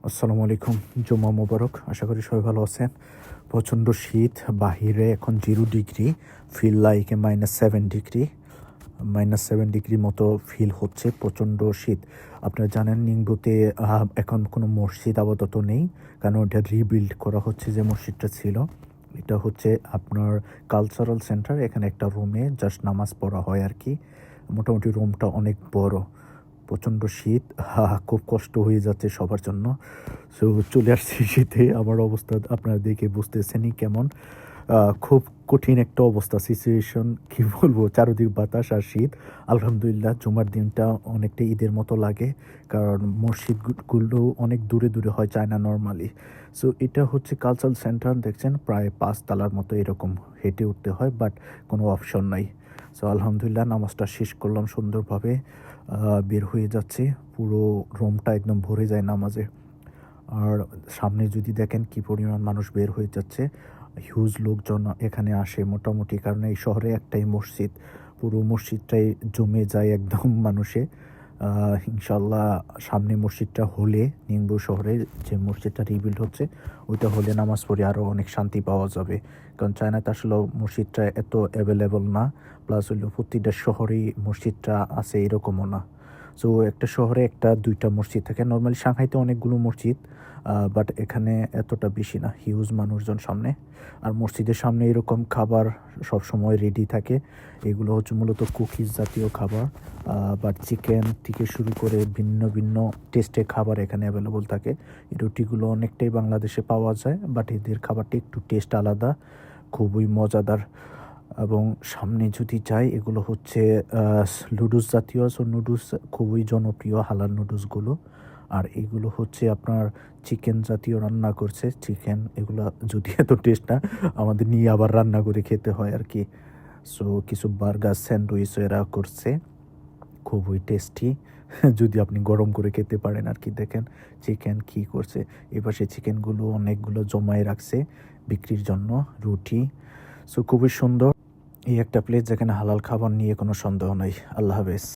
আসসালামু আলাইকুম। জুমা মোবারক। আশা করি সবাই ভালো আছেন। প্রচণ্ড শীত, বাহিরে এখন 0 degree, feel like -7 degree, -7 degree মতো ফিল হচ্ছে। প্রচণ্ড শীত। আপনারা জানেন নিংবুতে এখন কোনো মসজিদ আপাতত নেই, কারণ এটা রিবিল্ড করা হচ্ছে। যে মসজিদটা ছিল এটা হচ্ছে আপনার কালচারাল সেন্টার। এখানে একটা রুমে জাস্ট নামাজ পড়া হয় আর কি। মোটামুটি রুমটা অনেক বড়। প্রচণ্ড শীত, খুব কষ্ট হয়ে যাচ্ছে সবার জন্য। সো চলে আসছি শীতে। আমার অবস্থা আপনারা দেখে বুঝতেছেনই কেমন। খুব কঠিন একটা অবস্থা, সিচুয়েশন কি বলবো, চারদিক বাতাস আর শীত। আলহামদুলিল্লাহ জুমার দিনটা অনেকটা ঈদের মতো লাগে, কারণ মসজিদগুলো অনেক দূরে দূরে হয়, যায় না নর্মালি। সো এটা হচ্ছে কালচারাল সেন্টার, দেখছেন প্রায় 5 তলার মতো, এরকম হেঁটে উঠতে হয়, বাট কোনো অপশন নাই। সো আলহামদুলিল্লাহ নামাজটা শেষ করলাম সুন্দরভাবে। বের হয়ে যাচ্ছে, পুরো রুমটা একদম ভরে যায় নামাজে। আর সামনে যদি দেখেন কি পরিমাণ মানুষ বের হয়ে যাচ্ছে, হিউজ লোকজন এখানে আসে মোটামুটি, কারণ এই শহরে একটাই মসজিদ, পুরো মসজিদটাই জমে যায় একদম মানুষে। ইনশাল্লাহ সামনে মসজিদটা হলে, নিংবু শহরে যে মসজিদটা রিবিল্ড হচ্ছে, ওইটা হলে নামাজ পড়ে আরও অনেক শান্তি পাওয়া যাবে। কারণ চায়নাতে আসলে মসজিদটা এত অ্যাভেলেবল না, প্লাস হইলো প্রতিটা শহরেই মসজিদটা আছে এরকমও না। সো একটা শহরে একটা দুইটা মসজিদ থাকে, নর্মালি সাংহাইতে অনেকগুলো মসজিদ, বাট এখানে এতটা বেশি না, হিউজ মানুষজন সামনে। আর মসজিদের সামনে এরকম খাবার সব সময় রেডি থাকে। এগুলো হচ্ছে মূলত কুকিজ জাতীয় খাবার, বাট চিকেন থেকে শুরু করে ভিন্ন ভিন্ন টেস্টের খাবার এখানে অ্যাভেলেবল থাকে। এই রুটিগুলো অনেকটাই বাংলাদেশে পাওয়া যায়, বাট এদের খাবারটা একটু টেস্ট আলাদা, খুবই মজাদার। এবং সামনে যদি যাই, এগুলো হচ্ছে নুডলস জাতীয়। সো নুডলস খুবই জনপ্রিয়, হালাল নুডলসগুলো। আর এগুলো হচ্ছে আপনার চিকেন জাতীয় রান্না করছে, চিকেন এগুলো যদি এত টেস্ট না, আমাদের নিয়ে আবার রান্না করে খেতে হয় আর কি। সো কিছু বার্গার স্যান্ডউইচ এরা করছে, খুবই টেস্টি যদি আপনি গরম করে খেতে পারেন আর কি। দেখেন চিকেন কি করছে, এপাশে চিকেনগুলো অনেকগুলো জমায়ে রাখছে বিক্রির জন্য, রুটি। সো খুবই সুন্দর এই একটা প্লেস, যেখানে হালাল খাবার নিয়ে কোনো সন্দেহ নাই। আল্লাহ হাফেজ।